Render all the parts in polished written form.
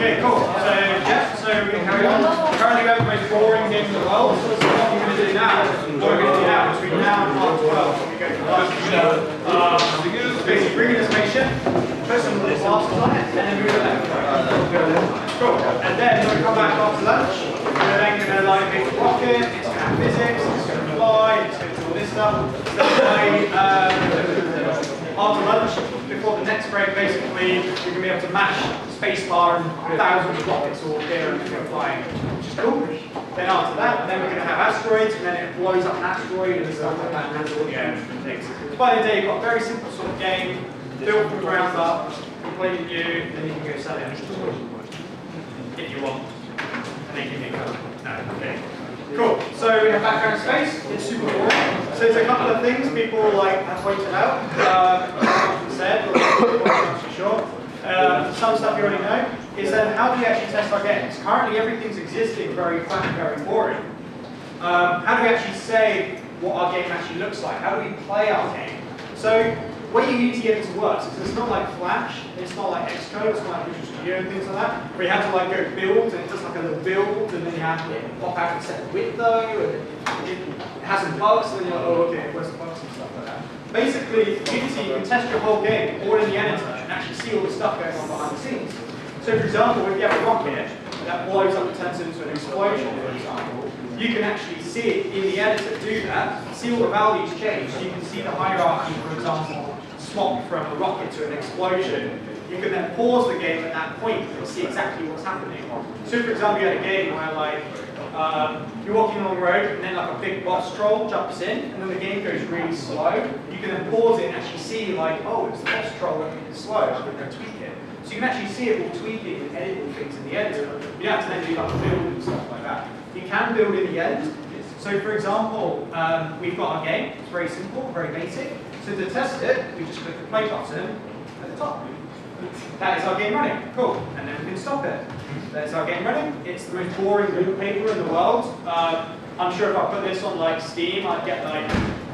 Okay, cool. So, yeah, so we can carry on. Currently we have the most boring game in the world. So what we're going to do now, between now and half 12, when we go to lunch, basically bring in the spaceship, put some little glasses on it, and then move it left. Cool. And then when we come back after lunch, we're then going to like make a rocket, it's going to have physics, it's going to fly, it's going to do all this stuff. After lunch, before the next break, basically, you're going to be able to mash spacebar and thousands of rockets all appear and go flying, which is cool. Then after that, then we're going to have asteroids, and then it blows up an asteroid and stuff like that, and has all the different things. So by the day, you've got a very simple sort of game, built from the ground up, completely new, and then you can go sell it if you want. And then give me a code. No, okay. Cool. So we have background space. It's super boring. So there's a couple of things people have pointed out. Said, or I'm not sure. Some stuff you already know is then how do we actually test our games? Currently, everything's existing very flat and very boring. How do we actually say what our game actually looks like? How do we play our game? So what you need to get it to work, because it's not like Flash, it's not like Xcode, it's not like Visual Studio and things like that, where you have to go build, and it's just like a little build, and then you have to pop out and set the width though, and it has some bugs, and you're like, oh okay, where's the bugs and stuff like that. Basically, Unity, you can test your whole game all in the editor and actually see all the stuff going on behind the scenes. So for example, if you have a rocket that blows up and turns into an explosion, for example, you can actually see it in the editor do that, see all the values change, so you can see the hierarchy, for example, swap from a rocket to an explosion. You can then pause the game at that point and see exactly what's happening. So for example, you had a game where you're walking along the road and then a big boss troll jumps in and then the game goes really slow. You can then pause it and actually see oh, it's the boss troll and it's slow, I'm going to go tweak it. So you can actually see it all tweaking and editing things in the editor. You don't have to then do a build and stuff like that. You can build in the end. So for example, we've got our game, it's very simple, very basic. So to test it, we just click the play button at the top. That is our game running. Cool. And then we can stop it. That's our game running. It's the most boring blue paper in the world. I'm sure if I put this on Steam, I'd get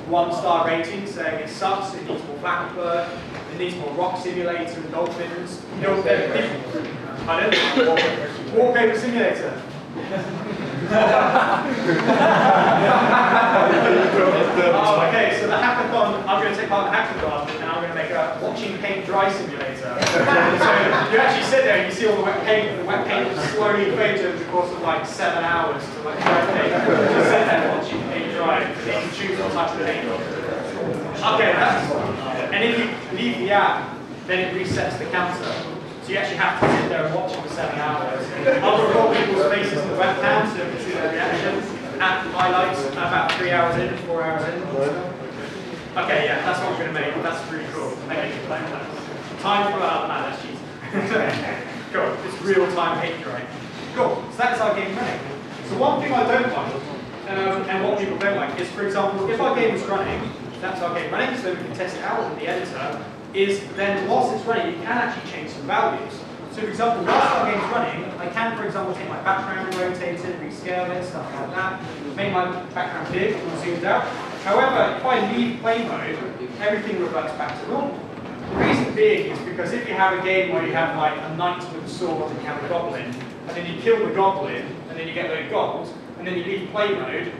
1-star rating saying it sucks, it needs more Flappy Bird, it needs more Rock Simulator and Dolphins. Wallpaper Simulator. Okay, so the hackathon, I'm going to take part in the hackathon and I'm going to make a watching paint dry simulator. So you actually sit there and you see all the wet paint, and the wet paint will slowly fade over the course of 7 hours to dry paint. Just sit there watching paint dry and you can choose what type of paint. Okay, and if you leave the app, then it resets the counter. So you actually have to sit there and watch it for 7 hours. I'll record people's faces in the webcam so you can see their reactions. App highlights about 3 hours in, 4 hours in. Okay, yeah, that's what I'm going to make. That's really cool. Okay, playing that. Time for that's cheating. Cool. It's real-time paint drawing. Cool. So that's our game running. So one thing I don't like, and what people don't like, is for example, if our game is running, that's our game running, so we can test it out in the editor. Is then whilst it's running, you can actually change some values. So for example, whilst our game's running, I can, for example, take my background, rotate it, rescale it, stuff like that, make my background big and zoomed out. However, if I leave play mode, everything reverts back to normal. The reason being is because if you have a game where you have a knight with a sword and you have a goblin, and then you kill the goblin, and then you get low gold, and then you leave play mode,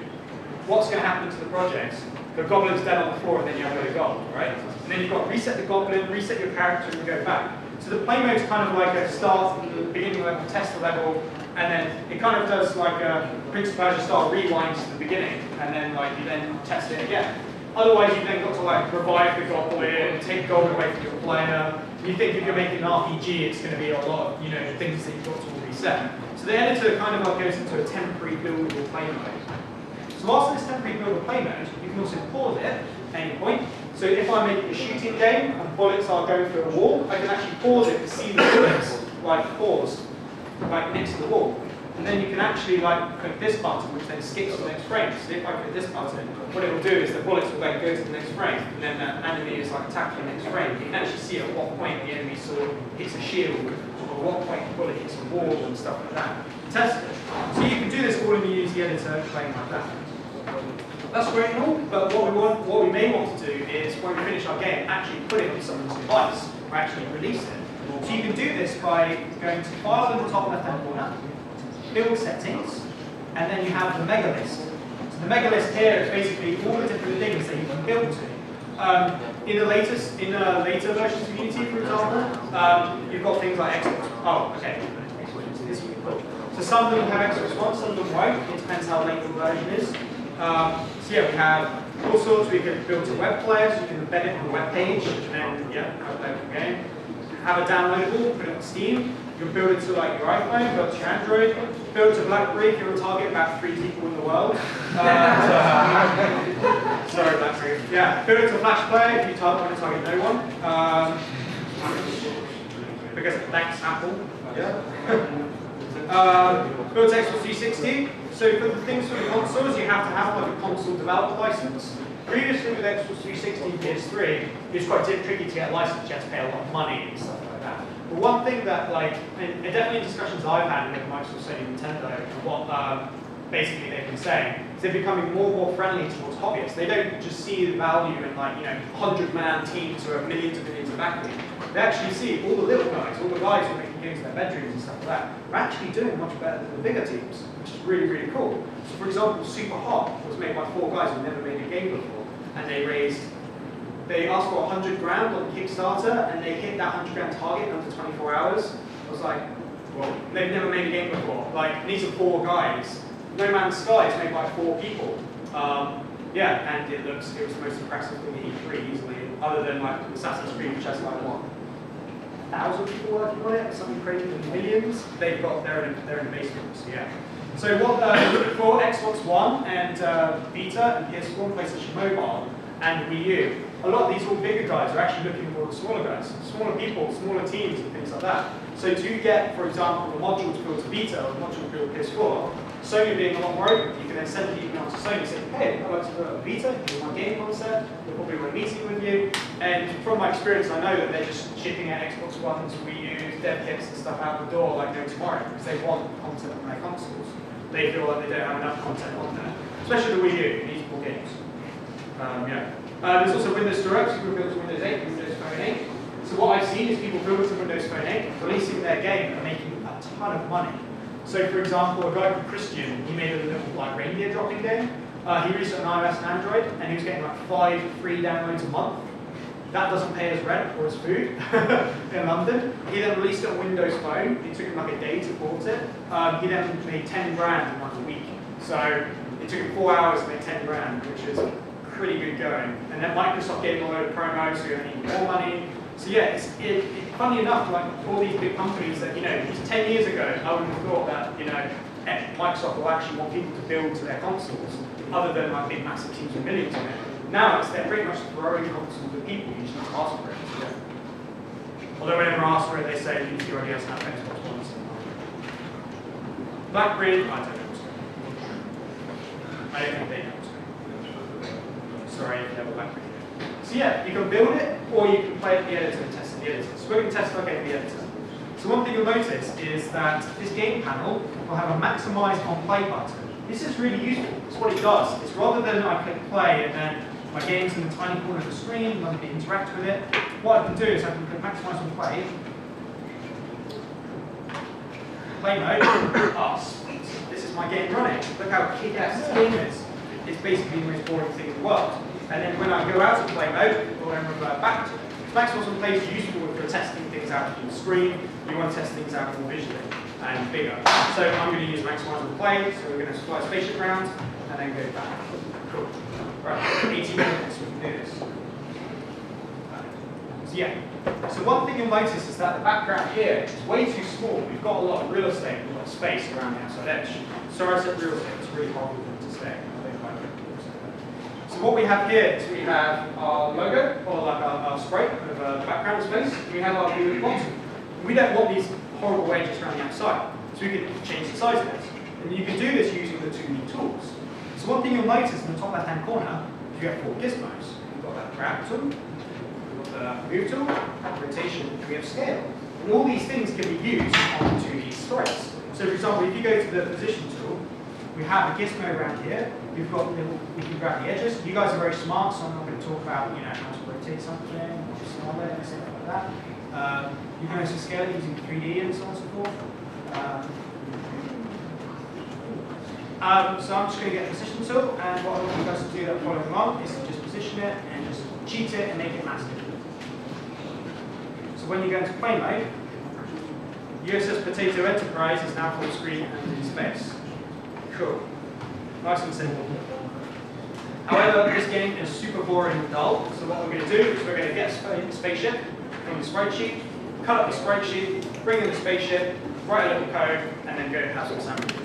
what's going to happen to the project? The goblin's dead on the floor and then you have low gold, right? And then you've got to reset the goblin, reset your character, and go back. So the play mode's kind of like a start at the beginning level, test the level, and then it kind of does a Prince of Persia style rewind to the beginning, and then you then test it again. Otherwise, you've then got to revive the goblin, take gold away from your player. You think if you're making an RPG, it's going to be a lot of things that you've got to reset. So the editor kind of goes into a temporary buildable play mode. So whilst this temporary buildable play mode, you can also pause it at any point. So if I'm making a shooting game and bullets are going through a wall, I can actually pause it to see the bullets pause next to the wall. And then you can actually click this button, which then skips to the next frame. So if I click this button, what it will do is the bullets will then go to the next frame, and then the enemy is attacking the next frame. You can actually see at what point the enemy sword hits a shield, or what point the bullet hits a wall and stuff like that. Test it. So you can do this all in the Unity editor, playing like that. That's great and all, but what we may want to do is when we finish our game, actually put it on someone's device, or actually release it. So you can do this by going to File in the top left-hand corner, Build Settings, and then you have the mega list. So the mega list here is basically all the different things that you can build to. In the later versions of Unity, for example, you've got things like Xbox. Oh, okay. So some of them have Xbox One, some of them won't. It depends how late the version is. So yeah, we have all sorts. We can build a web player, so you can embed it on a web page, and then yeah, upload the game. Have a downloadable, put it on Steam. You can build it to like your iPhone, build it to Android, build it to BlackBerry if you're a target about 3 people in the world. Sorry, BlackBerry. Yeah, build it to Flash player if you want to target no one. Because thanks, Apple. Yeah. Build to Xbox 360. So for the things for the consoles, you have to have like a console developer license. Previously with Xbox 360 and PS3, it was quite tricky to get a license. You had to pay a lot of money and stuff like that. But one thing that, like, and definitely in discussions I've had with Microsoft, Sony, and Nintendo, and what basically they've been saying, is they're becoming more and more friendly towards hobbyists. They don't just see the value in, like, 100-man teams who have millions and millions of backing. They actually see all the little guys, all the guys who are making games in their bedrooms and stuff like that, are actually doing much better than the bigger teams, which is really, really cool. So for example, Super Hot was made by 4 guys who never made a game before, and they asked for 100 grand on Kickstarter, and they hit that 100 grand target in under 24 hours. I was like, well, they've never made a game before. Like, these are 4 guys. No Man's Sky is made by 4 people. Yeah, and it was the most impressive thing in E3 easily, other than like Assassin's Creed, which has like what, 1,000 people working on it, something crazy in millions. They're in the basement, so yeah. So what for Xbox One and Vita and PS4 and PlayStation Mobile and Wii U, a lot of these all bigger guys are actually looking for the smaller guys, smaller people, smaller teams and things like that. So to get, for example, the module to build to Vita or the module to build PS4, Sony being a lot more open, you can then send an email to Sony saying, hey, I'd like to build a Vita, here's my game concept, they'll probably want a meeting with you. And from my experience, I know that they're just shipping out Xbox Ones, Wii U's, dev kits and stuff out the door like no tomorrow, because they want content on their consoles. They feel like they don't have enough content on there, especially the Wii U, it needs more games. There's also Windows Direct, so you can build to Windows 8, Windows Phone 8. So what I've seen is people building to Windows Phone 8, releasing their game and making a ton of money. So for example, a guy called Christian, he made a little like reindeer dropping game. He released it on iOS and Android, and he was getting like 5 free downloads a month. That doesn't pay his rent or his food in London. He then released it on Windows Phone. It took him like a day to port it. He then made 10 grand in like a week. So it took him 4 hours to make 10 grand, which is pretty good going. And then Microsoft gave him a load of promos, so he earned more money. So yeah, it's funny enough, like all these big companies that, just 10 years ago, I wouldn't have thought that, Microsoft will actually want people to build to their consoles, other than like big massive teams with millions in it. Now they're pretty much throwing consoles at people, you just need to ask for it. So, yeah. Although whenever I ask for it, they say Unity already has an Xbox One. BlackBerry, I don't know what's going on. I don't think they know what's going on. Sorry if you have a BlackBerry. So yeah, you can build it, or you can play it in the editor and test in the editor. So we're going to test our game in the editor. So one thing you'll notice is that this game panel will have a maximize on play button. This is really useful. It's what it does. It's rather than I click play and then my game's in the tiny corner of the screen, and I can interact with it. What I can do is I can click maximize on play. Play mode. Oh, sweet. This is my game running. Look how kick-ass this game is. It's basically the most boring thing in the world. And then when I go out of play mode, we'll then revert back to it. Maximize on play is useful if you're testing things out on the screen. You want to test things out more visually and bigger. So I'm going to use maximize on play. So we're going to fly a spaceship round and then go back. Cool. Right, 80 minutes we can do this. So yeah. So one thing you'll notice is that the background here is way too small. We've got a lot of real estate, a lot of space around the outside edge. Sorry I said real estate, it's really hard for them to stay. So what we have here is we have our logo, or like our sprite of the background space, and we have our blue bottom. We don't want these horrible edges around the outside, so we can change the size of it. And you can do this using the 2D tools. So one thing you'll notice in the top left-hand corner, you have 4 gizmos. We've got that grab tool, we've got the move tool, rotation, and we have scale. And all these things can be used on 2D sprites. So for example, if you go to the position tool, we have a gizmo around here. We've got little, we can grab the edges. You guys are very smart, so I'm not going to talk about how to rotate something, or snarl it, and stuff like that. You can also scale it using 3D and so on and so forth. So I'm just going to get a position tool, and what I want you guys to do that following along is to just position it and just cheat it and make it massive. So when you go into play mode, USS Potato Enterprise is now full screen and in space. Cool. Nice and simple. However, this game is super boring and dull, so what we're going to do is we're going to get a spaceship from the sprite sheet, cut up the sprite sheet, bring in the spaceship, write a little code, and then go have some sandwiches.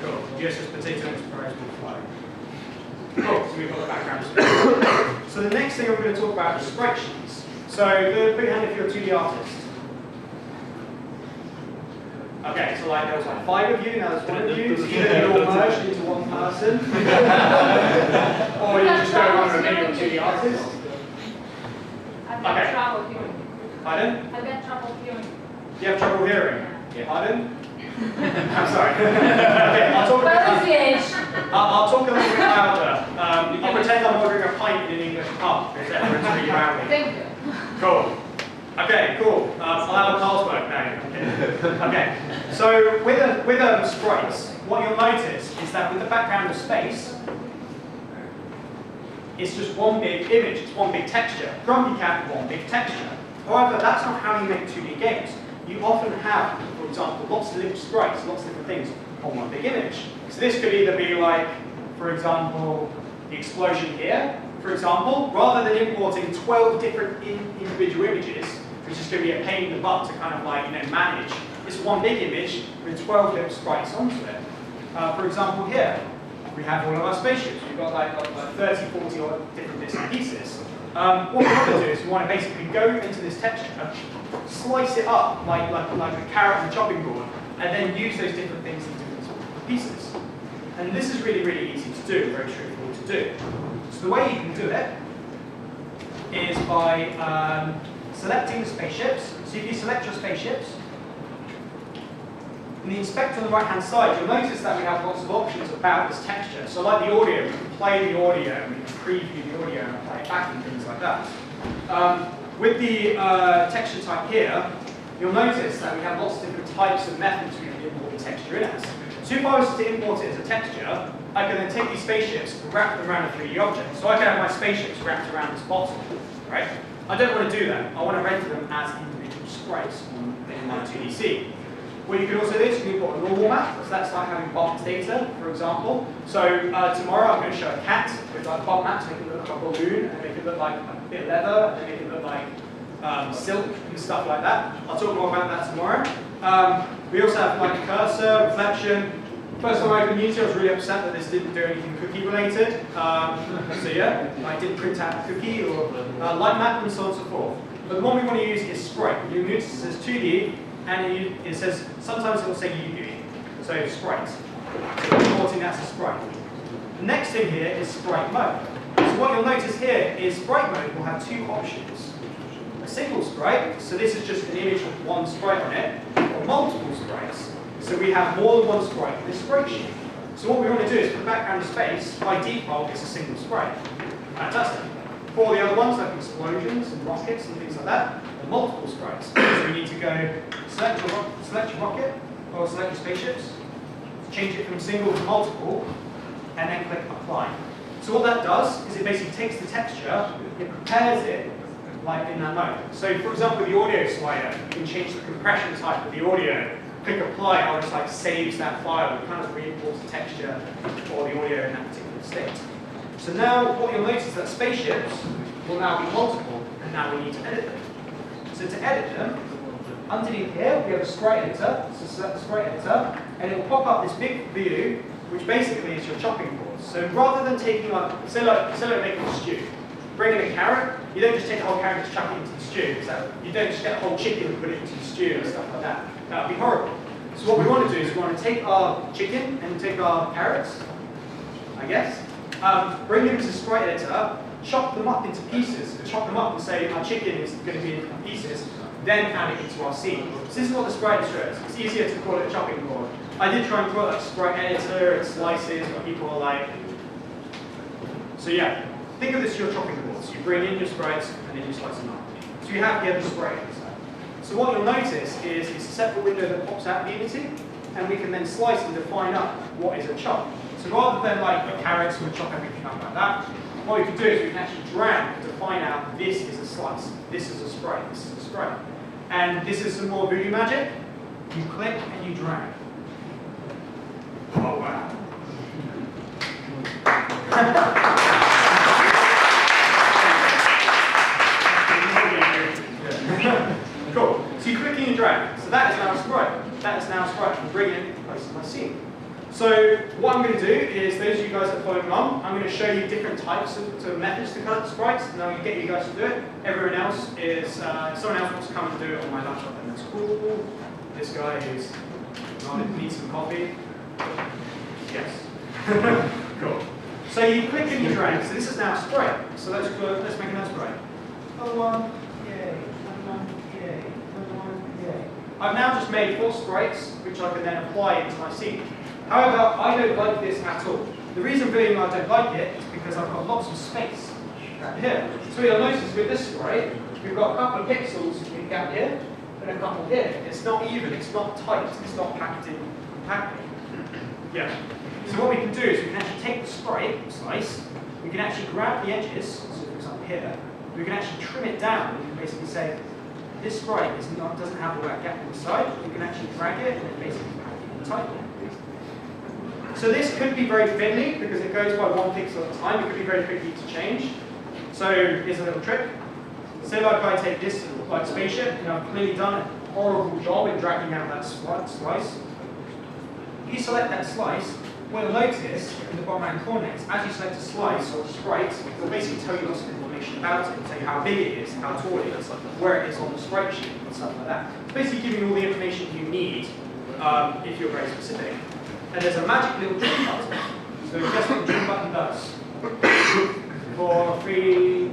Cool. USS Potato Enterprise will fly. Cool. So we've got the background. So the next thing I'm going to talk about is sprite sheets. So put your hand if you're a 2D artist. Okay, so like there was like 5 of you, now there's 1 of you, so either you're all merged into one person, or you just go around with being a 2D artist. I've got trouble hearing. Pardon? I've got trouble hearing. You have trouble hearing? Yeah. Pardon? I'm sorry. Okay, I'll talk a little bit louder. I'll pretend I'm ordering a pint in an English pub, because everyone's really loudly. Thank you. Cool. Okay, cool. I'll have a Carlsberg now. Okay. So with sprites, what you'll notice is that with the background of space, it's just one big image, it's one big texture. Grumpy Cat, one big texture. However, that's not how you make 2D games. You often have, for example, lots of little sprites, lots of different things on one big image. So this could either be like, for example, the explosion here, for example, rather than importing 12 different individual images, which is going to be a pain in the butt to kind of like, manage. It's one big image with 12 little sprites onto it. For example, here, we have all of our spaceships. We've got like 30, 40 odd different bits and pieces. What we want to do is we want to basically go into this texture, slice it up like a carrot on a chopping board, and then use those different things in different pieces. And this is really, really easy to do, very straightforward to do. So the way you can do it is by selecting the spaceships. So if you select your spaceships, in the inspector on the right-hand side, you'll notice that we have lots of options about this texture. So like the audio, we can play the audio, and we can preview the audio and play it back and things like that. With the texture type here, you'll notice that we have lots of different types of methods we can import the texture in as. So if I was to import it as a texture, I can then take these spaceships and wrap them around a 3D object. So I can have my spaceships wrapped around this bottle, right? I don't want to do that. I want to render them as individual sprites in my 2DC. What you can also do is you can import a normal map, so that's like having bumped data, for example. So tomorrow I'm going to show a cat with like bump map to make it look like a balloon, and make it look like a bit of leather, and make it look like silk and stuff like that. I'll talk more about that tomorrow. We also have like cursor, reflection. First time I opened Unity, I was really upset that this didn't do anything cookie related. So yeah, I didn't print out a cookie or light map and so on and so forth. But the one we want to use is sprite. You'll notice it says 2D, and it says, sometimes it will say UV, so sprite. So we're importing that as a sprite. The next thing here is sprite mode. So what you'll notice here is sprite mode will have 2 options. A single sprite, so this is just an image with one sprite on it, or multiple sprites. So we have more than one sprite in this sprite sheet. So what we want to do is, for the background of space, by default, it's a single sprite. Fantastic. For all the other ones, like explosions and rockets and things like that, are multiple sprites. So we need to go select your rocket, or select your spaceships, change it from single to multiple, and then click apply. So what that does is it basically takes the texture, it prepares it like in that mode. So for example, with the audio slider, you can change the compression type of the audio. Click apply, and it just like saves that file. It kind of re-imports the texture or the audio in that particular state. So now what you'll notice is that spaceships will now be multiple, and now we need to edit them. So to edit them, underneath here we have a sprite editor. So select the sprite editor, and it will pop up this big view, which basically is your chopping board. So rather than taking like, say like making a stew, bring in a carrot, you don't just take the whole carrot and just chuck it into the stew. So you don't just get a whole chicken and put it into the stew and stuff like that. That would be horrible. So what we want to do is we want to take our chicken and take our carrots, I guess, bring them to sprite editor, chop them up into pieces, chop them up and say our chicken is going to be in pieces, then add it into our scene. So this is what the sprite editor is. It's easier to call it a chopping board. I did try and call it like sprite editor and slices, but people are like, so yeah, think of this as your chopping board. So you bring in your sprites and then you slice them up. So you have here the sprite editor. So what you'll notice is it's a separate window that pops out of Unity, and we can then slice and define up what is a chop. So rather than like the carrots, we'll chop everything up like that. What we can do is we can actually drag and define out this is a slice, this is a spray, this is a spray. And this is some more voodoo magic. You click and you drag. Oh wow. Cool. So you click and you drag. So that is now a sprite. That is now a sprite. I'm bringing it in place of my scene. So what I'm going to do is, those of you guys that are following along, I'm going to show you different types of methods to cut the sprites, and I'm going to get you guys to do it. Everyone else is, if someone else wants to come and do it on my laptop, then that's cool. This guy is, needs some coffee. Yes. Cool. So you click and you drag. So this is now a sprite. So let's make another sprite. Oh, yay. Yay. Yay. I've now just made 4 sprites, which I can then apply into my scene. However, I don't like this at all. The reason being I don't like it is because I've got lots of space right here. So you'll notice with this sprite, we've got a couple of pixels in the gap here, and a couple here. It's not even, it's not tight, it's not packed in compactly. Yeah. So what we can do is we can actually take the sprite slice, we can actually grab the edges, so for example here, we can actually trim it down. We can basically say, this sprite doesn't have all that gap on the side. We can actually drag it and then basically pack it in tightly. So this could be very fiddly because it goes by 1 pixel at a time. It could be very tricky to change. So here's a little trick. Say like I take this like spaceship, and I've clearly done a horrible job in dragging out that slice. If you select that slice, what you'll notice in the bottom right corner is as you select a slice or a sprite, it will basically tell you lots of information about it, tell you how big it is, how tall it is, where it is on the sprite sheet, and stuff like that. It's basically giving you all the information you need if you're very specific. And there's a magic little trim button. So guess what the trim button does? For free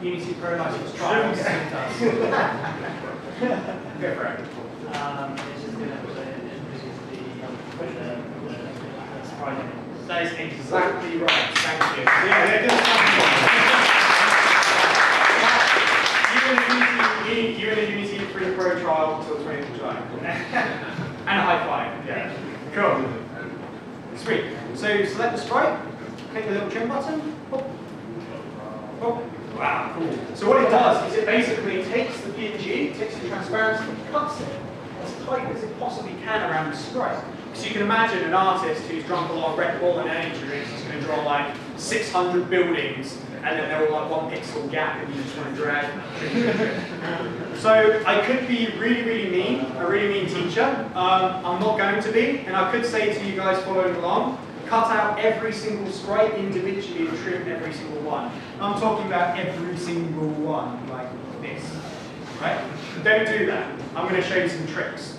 Unity Pro license trials, it does. Go for it. It's just going to put the sprite in. That is exactly right. Thank you. Yeah, you're in a Unity Free Pro trial until 20th of July. And a high five. Yeah. Cool. Sweet. So select the sprite, click the little trim button. Oh. Oh. Wow, cool. So what it does is it basically takes the PNG, takes the transparency, and cuts it as tight as it possibly can around the sprite. So you can imagine an artist who's drunk a lot of Red Bull and energy drinks is going to draw like 600 buildings, and then they're all like 1 pixel gap, and you just want to drag. So I could be really mean, a really mean teacher. I'm not going to be, and I could say to you guys following along, cut out every single sprite individually and trim every single one. I'm talking about every single one, like this, right? Don't do that. I'm going to show you some tricks.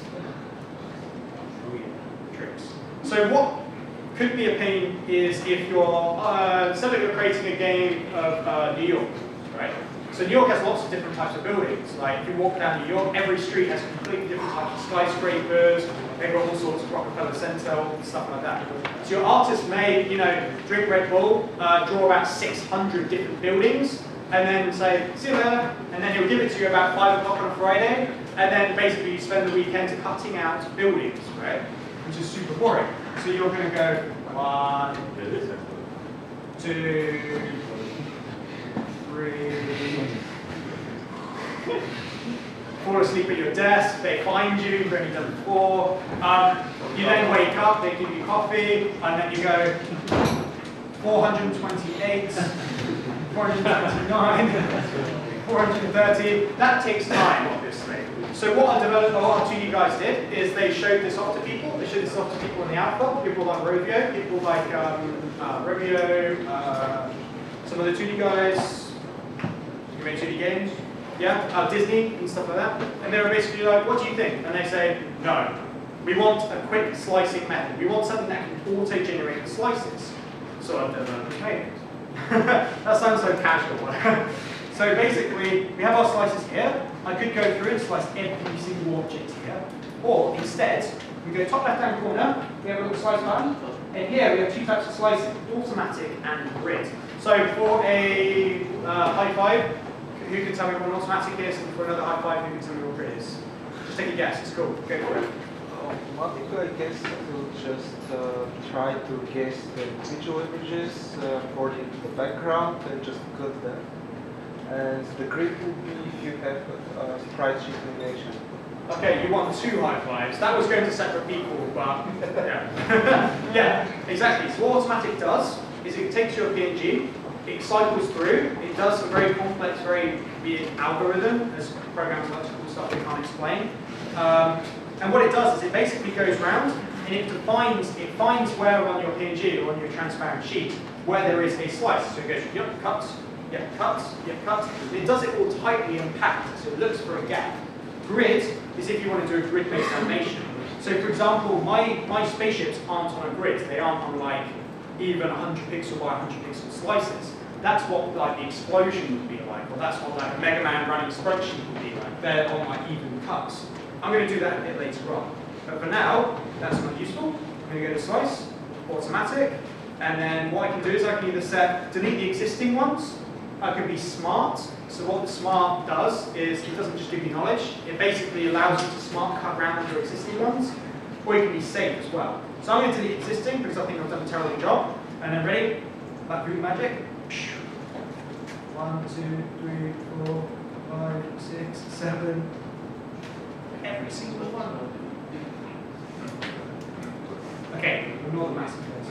Tricks. So what could be a pain is if you're, say that you're creating a game of New York, right? So New York has lots of different types of buildings. Like if you walk down New York, every street has completely different types of skyscrapers. They've got all sorts of Rockefeller Center, stuff like that. So your artist may, drink Red Bull, draw about 600 different buildings, and then say, see you later, and then he'll give it to you about 5 o'clock on a Friday, and then basically you spend the weekend cutting out buildings, right? Which is super boring. So you're going to go 1, 2, 3, fall asleep at your desk, they find you, you've only done 4. You then wake up, they give you coffee, and then you go 428, 429, 430. That takes time, obviously. So what our 2D guys did is they showed this off to people. They showed this off to people in the alpha, people like Rovio, people like Rovio, some of the 2D guys who made 2D games. Yeah, Disney and stuff like that. And they were basically like, what do you think? And they say, no. We want a quick slicing method. We want something that can auto-generate the slices. So I've never made it. That sounds so casual. So basically, we have our slices here. I could go through and slice every single object here. Or instead, we go top left-hand corner, we have a little slice button. And here we have 2 types of slicing, automatic and grid. So for a high five, who can tell me what an automatic is, and for another high five, who can tell me what grid is? take a guess. It's cool. Go for it. Mathematically, I guess to just try to guess the individual images according to the background and just cut them. And the grid would be if you have a sprite sheet animation. Okay, you want 2 high fives. That was going to separate people, but yeah. Yeah, exactly. So what Automatic does is it takes your PNG, it cycles through, it does some very complex, very weird algorithm, as programs like to call stuff they can't explain. And what it does is it basically goes around and it finds where on your PNG or on your transparent sheet where there is a slice. So it goes, yep, cut, yep, cut, yep, cut. It does it all tightly and packed, so it looks for a gap. Grid is if you want to do a grid-based animation. So for example, my spaceships aren't on a grid. They aren't on like even 100 pixel by 100 pixel slices. That's what like the explosion would be like, or that's what like a Mega Man running spreadsheet would be like. They're on like even cuts. I'm going to do that a bit later on. But for now, that's not useful. I'm going to go to Slice, Automatic, and then what I can do is I can either delete the existing ones. I can be smart. So what the smart does is it doesn't just give you knowledge. It basically allows you to smart cut around your existing ones, or you can be safe as well. So I'm going to delete existing because I think I've done a terrible job. And then ready? Like Voodoo Magic. 1, 2, 3, 4, 5, 6, 7. Every single one. Okay, ignore the massive ones.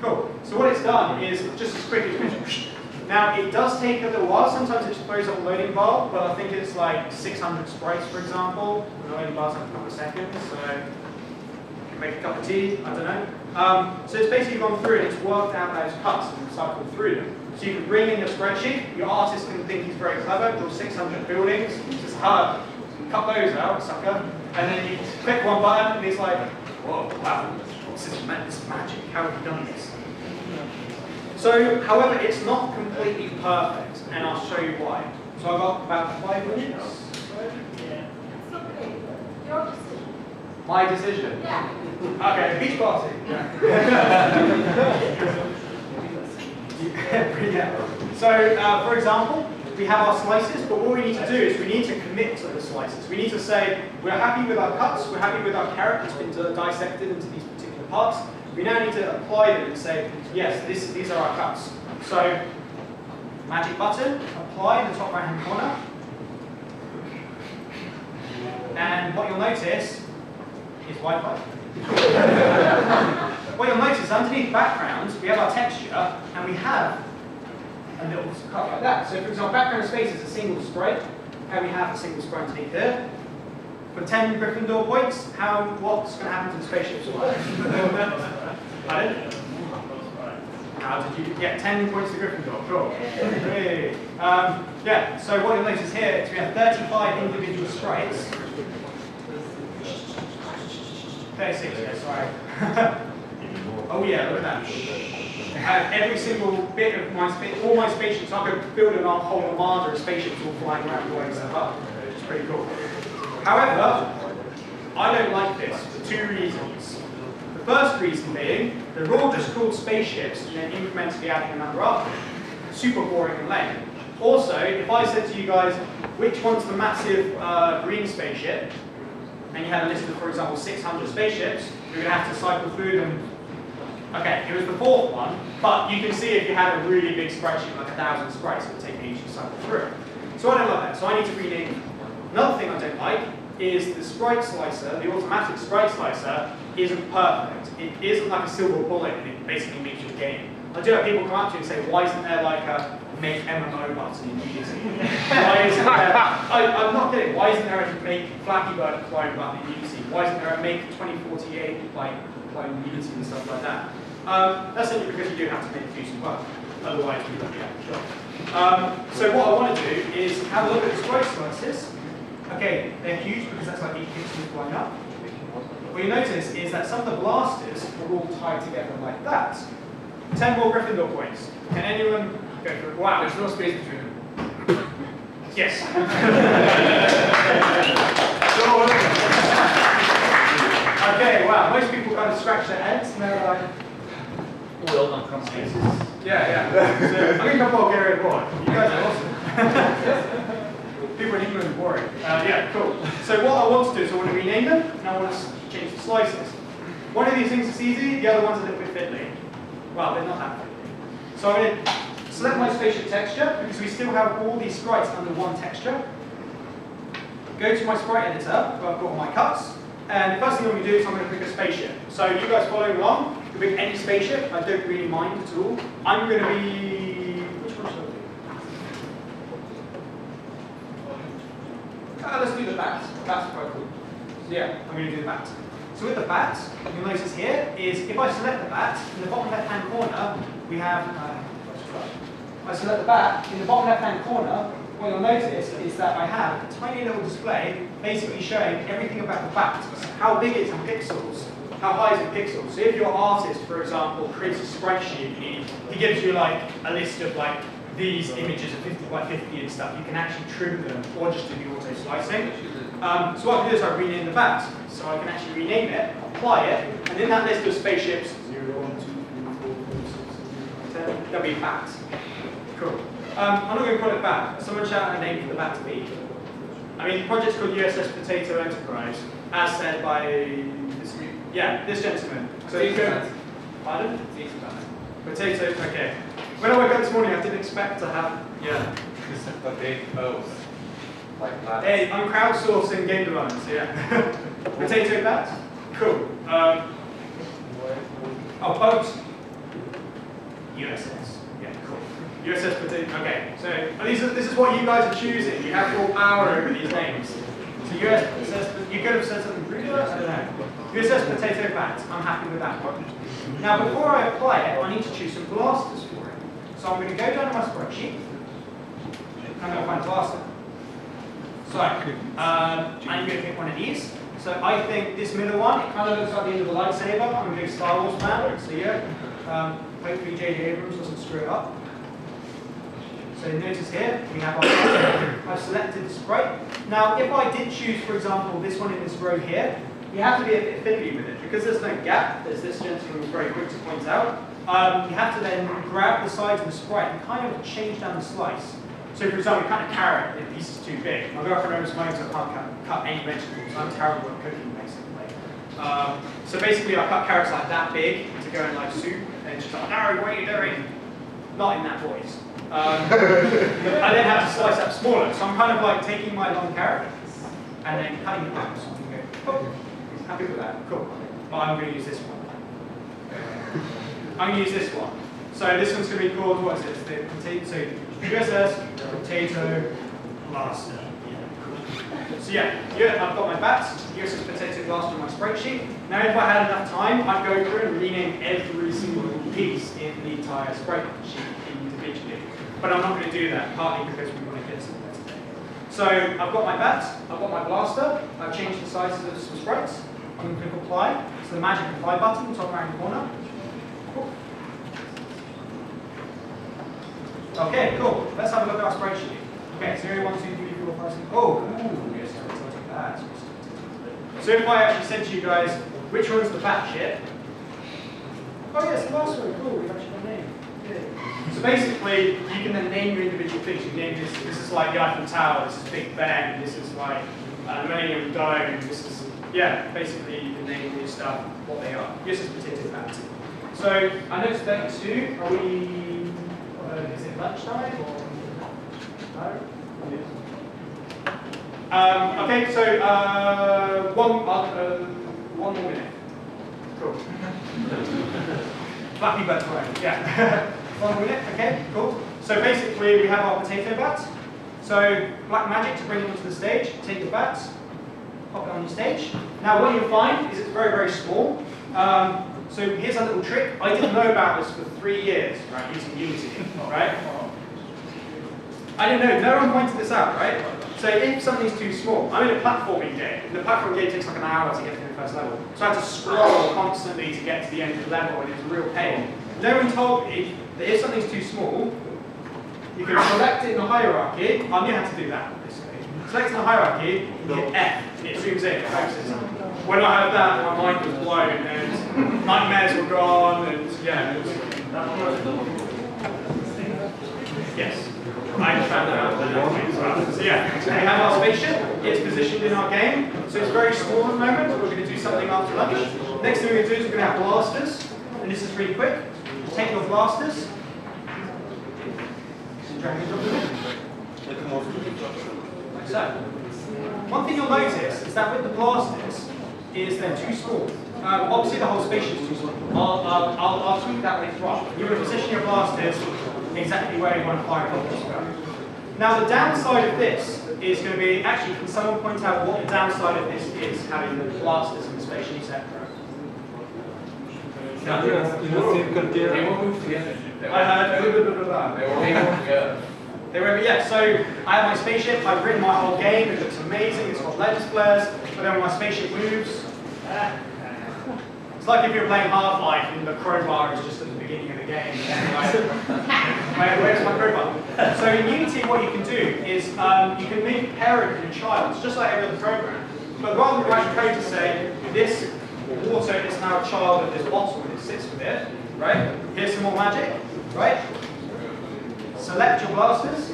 Cool. So what it's done is just as quick as now it does take a little while. Sometimes it throws up a loading bar, but I think it's like 600 sprites, for example. The loading bar's like a couple of seconds, so you can make a cup of tea. I don't know. So it's basically gone through and it's worked out those cuts and cycled through them. So you can bring in your spreadsheet. Your artist can think he's very clever, draw 600 buildings. Just hard. Cut those out, sucker, and then you click one button and it's like, whoa, wow, this is magic, how have you done this? So, however, it's not completely perfect, and I'll show you why. So I've got about 5 minutes. It's okay. Your decision. My decision? Yeah. Okay, beach party. Yeah. So, for example, we have our slices, but what we need to do is we need to commit to the slices. We need to say, we're happy with our cuts, we're happy with our carrot that's been dissected into these particular parts. We now need to apply them and say, yes, these are our cuts. So, magic button, apply in the top right hand corner. And what you'll notice is Wi-Fi. What you'll notice underneath background, we have our texture, and we have a little cut like that. So for example, background space is a single sprite, and we have a single sprite underneath here. For 10 Gryffindor points, what's going to happen to the spaceship's life? Pardon? How did you get 10 points to Gryffindor? Cool. Hey. Yeah, so what you'll notice here is we have 35 individual sprites. 36, yeah, sorry. Oh yeah, look at that. Every single bit of all my spaceships, I could build a whole armada of spaceships all flying around blowing stuff up. Which is pretty cool. However, I don't like this for 2 reasons. The first reason being, they're all just called spaceships and then incrementally adding another after. Super boring and lame. Also, if I said to you guys, which one's the massive green spaceship, and you had a list of, for example, 600 spaceships, you're going to have to cycle through them. Okay, it was the 4th one, but you can see if you had a really big spreadsheet, like 1,000 sprites, it would take ages to cycle through. So I don't like that, so I need to rename them. Another thing I don't like is the sprite slicer, the automatic sprite slicer, isn't perfect. It isn't like a silver bullet and it basically makes your game. I do have people come up to you and say, why isn't there like a make MMO button in Unity? Why isn't there, I'm not kidding, why isn't there a make Flappy Bird clone button in Unity? Why isn't there a make 2048 like clone Unity and stuff like that? That's simply because you do have to make do some work. Otherwise, we won't be able to shop. So what I want to do is have a look at the sprite slices. Okay, they're huge because that's like 8 pixels going up. What you notice is that some of the blasters are all tied together like that. 10 more Gryffindor points. Can anyone go for it? Wow. There's no space between them. Yes. Okay, wow. Most people kind of scratch their heads and they're like, Well done, conversations. yeah. So, I'm going to come Bulgaria board. You guys are awesome. People in England are boring. Yeah, cool. So what I want to do is I want to rename them, and I want to change the slices. One of these things is easy, the other one's a little bit fiddly. Well, they're not that fiddly. So I'm going to select my spaceship texture, because we still have all these sprites under one texture. Go to my sprite editor, where I've got all my cuts, and the first thing I'm going to do is I'm going to pick a spaceship. So you guys following along, you pick any spaceship, I don't really mind at all. I'm going to be... which one should I do? Let's do the bat. The bat's quite cool. So yeah, I'm going to do the bat. So with the bat, you'll notice here is if I select the bat, in the bottom left-hand corner, we have... I select the bat, in the bottom left-hand corner, what you'll notice is that I have a tiny little display basically showing everything about the bat, how big it is in pixels, how high is in pixels. So if your artist, for example, creates a sprite sheet, he gives you like a list of like these images of 50 by 50 and stuff, you can actually trim them or just do the auto slicing. So what I can do is I rename the bat. So I can actually rename it, apply it, and in that list of spaceships, 0, 1, 2, 3, 4, 5, 6, 7, 8, 9, 10, there'll be a bat. Cool. I'm not going to call it bat. Someone shout a name for the bat to be. I mean, the project's called USS Potato Enterprise, as said by this gentleman. So you go. Pardon? Potato. Okay. When I woke up this morning, I didn't expect to have. Yeah. Potato. Like that. Hey, I'm crowdsourcing game development. So yeah. Potato bat. Cool. Boat. USS. Yeah, cool. USS Potato. Okay, so this is what you guys are choosing. You have full power over these names. So USS, you could have said something ruder, I don't know. USS Potato Bat. I'm happy with that one. Now, before I apply it, I need to choose some blasters for it. So I'm going to go down to my spreadsheet. I'm going to find blaster. So I'm going to pick one of these. So I think this middle one, it kind of looks like the end of a lightsaber. I'm a big Star Wars fan, so yeah. Hopefully J.J. Abrams doesn't screw it up. So notice here, we have our I've selected the sprite. Now, if I did choose, for example, this one in this row here, you have to be a bit fiddly with it. Because there's no gap, as this gentleman was very quick to point out, you have to then grab the sides of the sprite and kind of change down the slice. So for example, you cut a carrot, the piece is too big. My girlfriend owns mine, so I can't cut any vegetables. I'm terrible at cooking, basically. So basically, I cut carrots like that big to go in like soup, and she's like, "No, what are you doing?" Not in that voice. I then have to slice up smaller, so I'm kind of like taking my long carrot and then cutting it down. So I can go, oh, happy with that, cool. But I'm going to use this one. I'm going to use this one. So this one's going to be called, what is it? The potato, so USS Potato Blaster. So yeah, I've got my bats, USS Potato Blaster on my spreadsheet. Now if I had enough time, I'd go through and rename every single piece in the entire spreadsheet individually. But I'm not going to do that, partly because we want to get somewhere today. So I've got my bats, I've got my blaster, I've changed the sizes of some sprites. I'm going to click apply. It's the magic apply button, top right hand corner. Cool. Okay, cool. Let's have a look at our spreadsheet. Okay, 0, 1, 2, 3, 4, 5, 6. Oh, ooh, yes, I'll take that. So if I actually said to you guys, which one's the bat ship? Oh yes, the last one. Cool, we've actually got a name. Yeah. So basically, you can then name your individual things. You name this. This is like the Eiffel Tower. This is Big Ben. This is like the Millennium Dome. This is basically you can name your stuff what they are. This is potato bat. So I noticed 32. Are we? Is it lunchtime or no? Okay, so one more minute. Cool. Flappy Bird time, yeah. 1 minute, okay, cool. So basically we have our potato bat. So black magic to bring it onto the stage. Take your bats, pop it on your stage. Now what you'll find is it's very, very small. So here's a little trick. I didn't know about this for 3 years, right, using Unity, right? I didn't know, no one pointed this out, right? So if something's too small, I'm in a platforming game. The platforming game takes like an hour to get to the first level. So I had to scroll constantly to get to the end of the level, and it was a real pain. No one told me that if something's too small, you can select it in the hierarchy. I knew how to do that, obviously. Select in the hierarchy, you hit F, and it zooms in, it focuses. When I had that, my mind was blown, and nightmares were gone, and yeah. Yes. I just found that out as well. So yeah, we have our spaceship. It's positioned in our game, so it's very small at the moment. We're going to do something after lunch. Next thing we're going to do is we're going to have blasters, and this is really quick. Take your blasters. Drag it like so. One thing you'll notice is that with the blasters, is they're too small. Obviously the whole spaceship is too small. I'll tweak that later on. You're going to position your blasters exactly where you want to fire rockets go. Now the downside of this is going to be, actually can someone point out what the downside of this is, having the blasters in the spaceship separate? They won't move together. I heard. They won't move together. They were, yeah, so I have my spaceship, I've written my whole game, it looks amazing, it's got lens flares, but then when my spaceship moves, it's like if you're playing Half-Life and the crowbar is just at the beginning of the game. Where's my crowbar? So in Unity what you can do is you can make a parent and a child, it's just like every other program, but rather than write code to say, this water is now a child of this bottle and it sits with it, right? Here's some more magic, right? Select your blasters,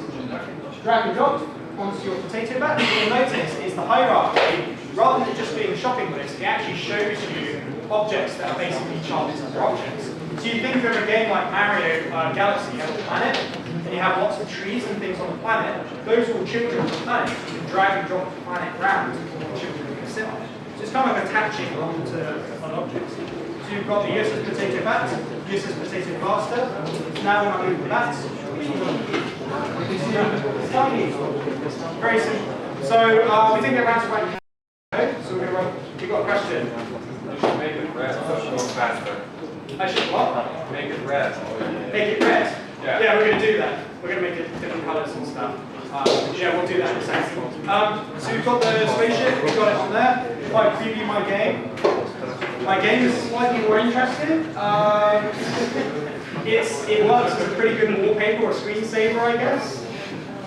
drag and drop onto your potato bat. What you'll notice is the hierarchy, rather than just being a shopping list, it actually shows you objects that are basically charted as objects. So you think of a game like Mario Galaxy, you have a planet, and you have lots of trees and things on the planet. Those are all children of the planet. You can drag and drop the planet around and the children can sit on it. So it's kind of like attaching onto an object. So you've got the USS potato bat, USS potato blaster. Now when I move the bats, very simple. So we didn't get around to writing code, so we're going to run. You've got a question? You should make it red, faster. I should what? Make it red. Make it red? Yeah. We're going to do that. We're going to make it different colours and stuff. Yeah, we'll do that in a second. So we've got the spaceship, we've got it on there. If I preview my game is slightly more interesting. It works as a pretty good wallpaper or screensaver, I guess.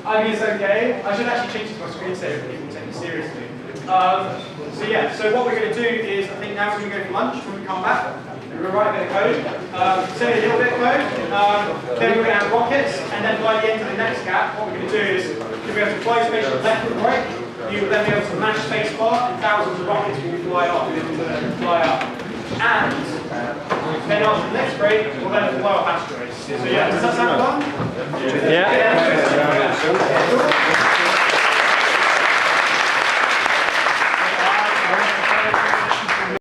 I mean, it's okay. I should actually change it to my screensaver if people take it seriously. So yeah, so what we're going to do is, I think now we're going to go for lunch. When we come back, we're going to write a bit of code, send a little bit of code, then we're going to have rockets, and then by the end of the next gap, what we're going to do is, you'll be able to fly spaceship left and right, you will then be able to mash spacebar, and thousands of rockets will fly off, fly up. And then after the next break, we'll then blow up asteroids. So yeah, does that sound fun? Yeah.